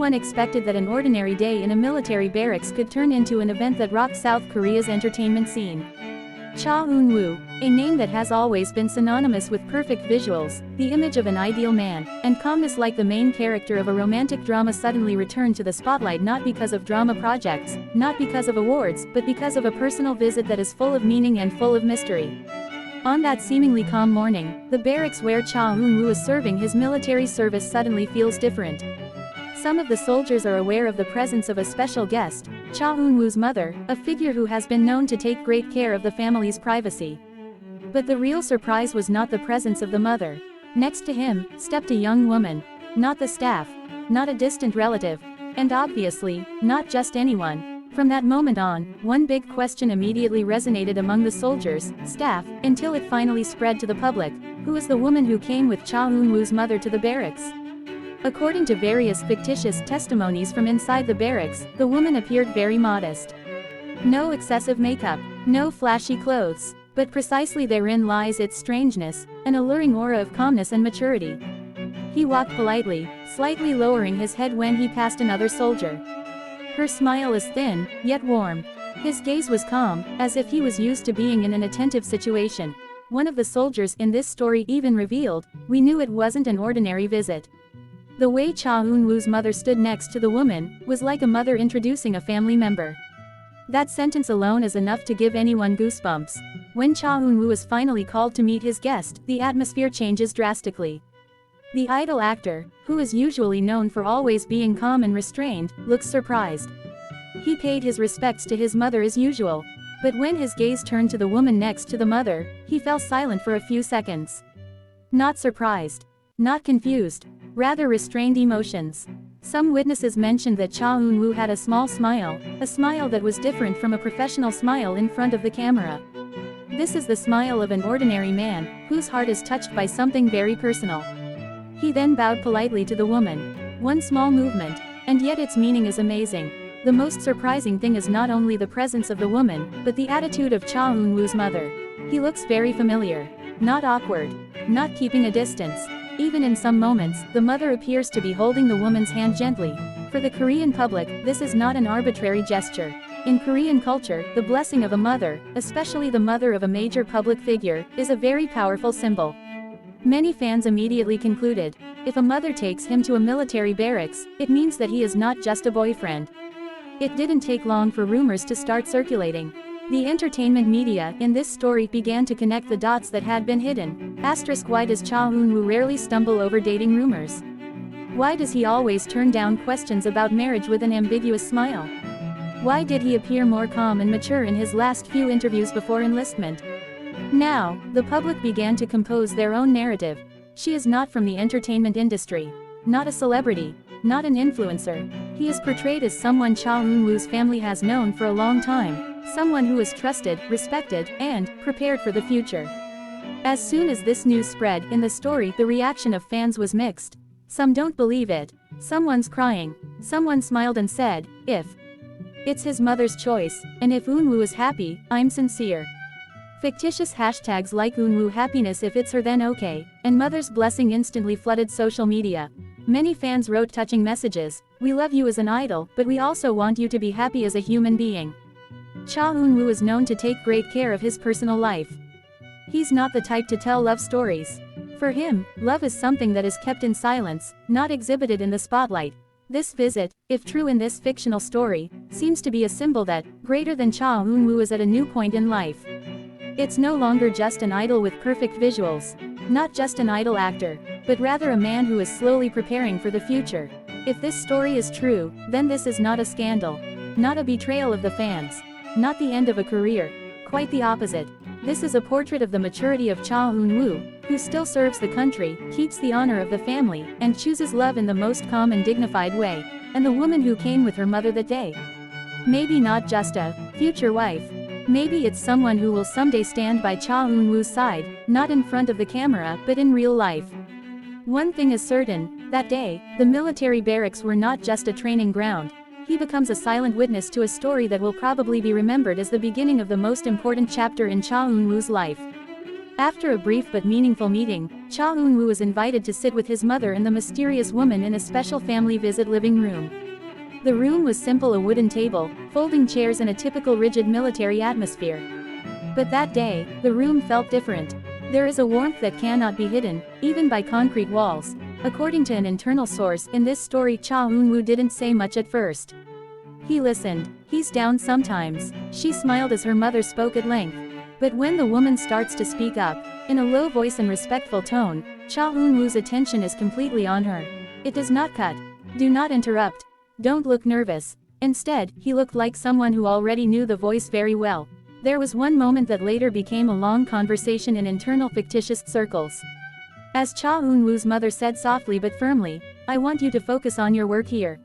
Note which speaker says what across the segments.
Speaker 1: one expected that an ordinary day in a military barracks could turn into an event that rocked South Korea's entertainment scene. Cha Eun-woo, a name that has always been synonymous with perfect visuals, the image of an ideal man, and calmness like the main character of a romantic drama, suddenly returned to the spotlight not because of drama projects, not because of awards, but because of a personal visit that is full of meaning and full of mystery. On that seemingly calm morning, the barracks where Cha Eun-woo is serving his military service suddenly feels different. Some of the soldiers are aware of the presence of a special guest, Cha Eun-woo's mother, a figure who has been known to take great care of the family's privacy. But the real surprise was not the presence of the mother. Next to him stepped a young woman. Not the staff, not a distant relative, and obviously, not just anyone. From that moment on, one big question immediately resonated among the soldiers, staff, until it finally spread to the public. Who is the woman who came with Cha Eun-woo's mother to the barracks? According to various fictitious testimonies from inside the barracks, the woman appeared very modest. No excessive makeup, no flashy clothes, but precisely therein lies its strangeness, an alluring aura of calmness and maturity. He walked politely, slightly lowering his head when he passed another soldier. Her smile is thin, yet warm. His gaze was calm, as if he was used to being in an attentive situation. One of the soldiers in this story even revealed, "We knew it wasn't an ordinary visit." The way Cha Eun-woo's mother stood next to the woman was like a mother introducing a family member. That sentence alone is enough to give anyone goosebumps. When Cha Eun-woo is finally called to meet his guest, the atmosphere changes drastically. The idol actor, who is usually known for always being calm and restrained, looks surprised. He paid his respects to his mother as usual, but when his gaze turned to the woman next to the mother, he fell silent for a few seconds. Not surprised, not confused, rather restrained emotions. Some witnesses mentioned that Cha Eun-woo had a small smile, a smile that was different from a professional smile in front of the camera. This is the smile of an ordinary man, whose heart is touched by something very personal. He then bowed politely to the woman. One small movement, and yet its meaning is amazing. The most surprising thing is not only the presence of the woman, but the attitude of Cha Eun-woo's mother. He looks very familiar. Not awkward. Not keeping a distance. Even in some moments, the mother appears to be holding the woman's hand gently. For the Korean public, this is not an arbitrary gesture. In Korean culture, the blessing of a mother, especially the mother of a major public figure, is a very powerful symbol. Many fans immediately concluded, if a mother takes him to a military barracks, it means that he is not just a boyfriend. It didn't take long for rumors to start circulating. The entertainment media in this story began to connect the dots that had been hidden. Why does Cha Eun-woo rarely stumble over dating rumors? Why does he always turn down questions about marriage with an ambiguous smile? Why did he appear more calm and mature in his last few interviews before enlistment? Now, the public began to compose their own narrative. She is not from the entertainment industry. Not a celebrity. Not an influencer. He is portrayed as someone Cha Eun-woo's family has known for a long time. Someone who is trusted, respected, and prepared for the future. As soon as this news spread in the story, the reaction of fans was mixed. Some don't believe it. Someone's crying. Someone smiled and said, if it's his mother's choice, and if Eun-woo is happy, I'm sincere. Fictitious hashtags like Eun-woo happiness if it's her then okay, and mother's blessing instantly flooded social media. Many fans wrote touching messages, we love you as an idol, but we also want you to be happy as a human being. Cha Eun-woo is known to take great care of his personal life. He's not the type to tell love stories. For him, love is something that is kept in silence, not exhibited in the spotlight. This visit, if true in this fictional story, seems to be a symbol that, greater than Cha Eun-woo is at a new point in life. It's no longer just an idol with perfect visuals. Not just an idol actor, but rather a man who is slowly preparing for the future. If this story is true, then this is not a scandal. Not a betrayal of the fans. Not the end of a career. Quite the opposite. This is a portrait of the maturity of Cha Eun-woo, who still serves the country, keeps the honor of the family, and chooses love in the most calm and dignified way. And the woman who came with her mother that day. Maybe not just a future wife. Maybe it's someone who will someday stand by Cha Eun-woo's side, not in front of the camera, but in real life. One thing is certain, that day, the military barracks were not just a training ground. He becomes a silent witness to a story that will probably be remembered as the beginning of the most important chapter in Cha Eun-woo's life. After a brief but meaningful meeting, Cha Eun-woo was invited to sit with his mother and the mysterious woman in a special family visit living room. The room was simple: a wooden table, folding chairs and a typical rigid military atmosphere. But that day, the room felt different. There is a warmth that cannot be hidden, even by concrete walls. According to an internal source in this story, Cha Eun-woo didn't say much at first. He listened. "He's down sometimes," she smiled as her mother spoke at length. But when the woman starts to speak up, in a low voice and respectful tone, Cha Eun-woo's attention is completely on her. It does not cut. Do not interrupt. Don't look nervous. Instead, he looked like someone who already knew the voice very well. There was one moment that later became a long conversation in internal fictitious circles. As Cha Eun-woo's mother said softly but firmly, "I want you to focus on your work here.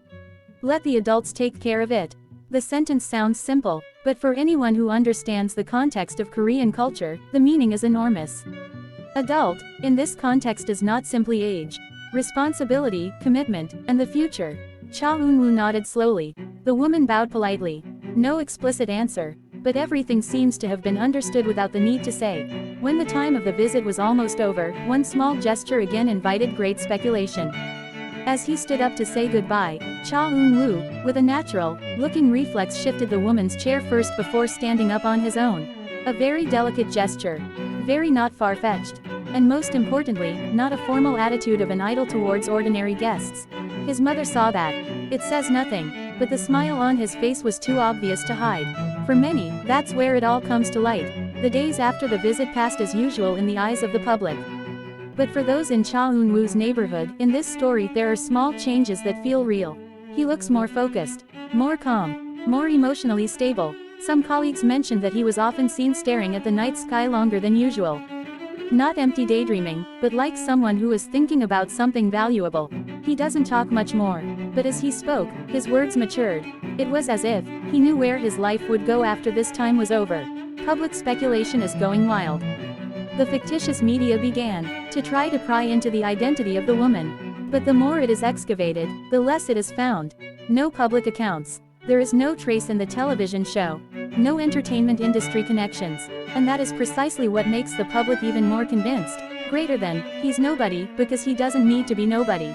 Speaker 1: Let the adults take care of it." The sentence sounds simple, but for anyone who understands the context of Korean culture, the meaning is enormous. Adult, in this context, is not simply age. Responsibility, commitment, and the future. Cha Eun-woo nodded slowly. The woman bowed politely. No explicit answer, but everything seems to have been understood without the need to say. When the time of the visit was almost over, one small gesture again invited great speculation. As he stood up to say goodbye, Cha Eun-woo, with a natural-looking reflex, shifted the woman's chair first before standing up on his own. A very delicate gesture. Very not far-fetched. And most importantly, not a formal attitude of an idol towards ordinary guests. His mother saw that. It says nothing, but the smile on his face was too obvious to hide. For many, that's where it all comes to light. The days after the visit passed as usual in the eyes of the public. But for those in Cha Eun-woo's neighborhood, in this story there are small changes that feel real. He looks more focused, more calm, more emotionally stable. Some colleagues mentioned that he was often seen staring at the night sky longer than usual. Not empty daydreaming, but like someone who is thinking about something valuable. He doesn't talk much more, but as he spoke, his words matured. It was as if he knew where his life would go after this time was over. Public speculation is going wild. The fictitious media began to try to pry into the identity of the woman. But the more it is excavated, the less it is found. No public accounts. There is no trace in the television show. No entertainment industry connections. And that is precisely what makes the public even more convinced. Greater than, he's nobody, because he doesn't need to be nobody.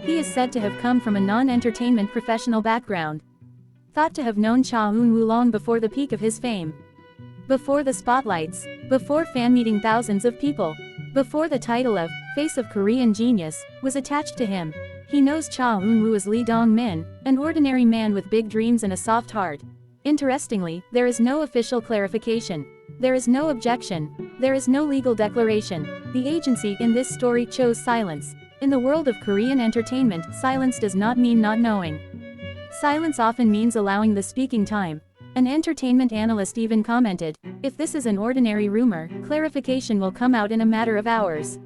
Speaker 1: He is said to have come from a non-entertainment professional background. Thought to have known Cha Eun-woo long before the peak of his fame. Before the spotlights, before fan-meeting thousands of people, before the title of Face of Korean Genius was attached to him. He knows Cha Eun-woo as Lee Dong-min, an ordinary man with big dreams and a soft heart. Interestingly, there is no official clarification. There is no objection. There is no legal declaration. The agency in this story chose silence. In the world of Korean entertainment, silence does not mean not knowing. Silence often means allowing the speaking time. An entertainment analyst even commented, "If this is an ordinary rumor, clarification will come out in a matter of hours."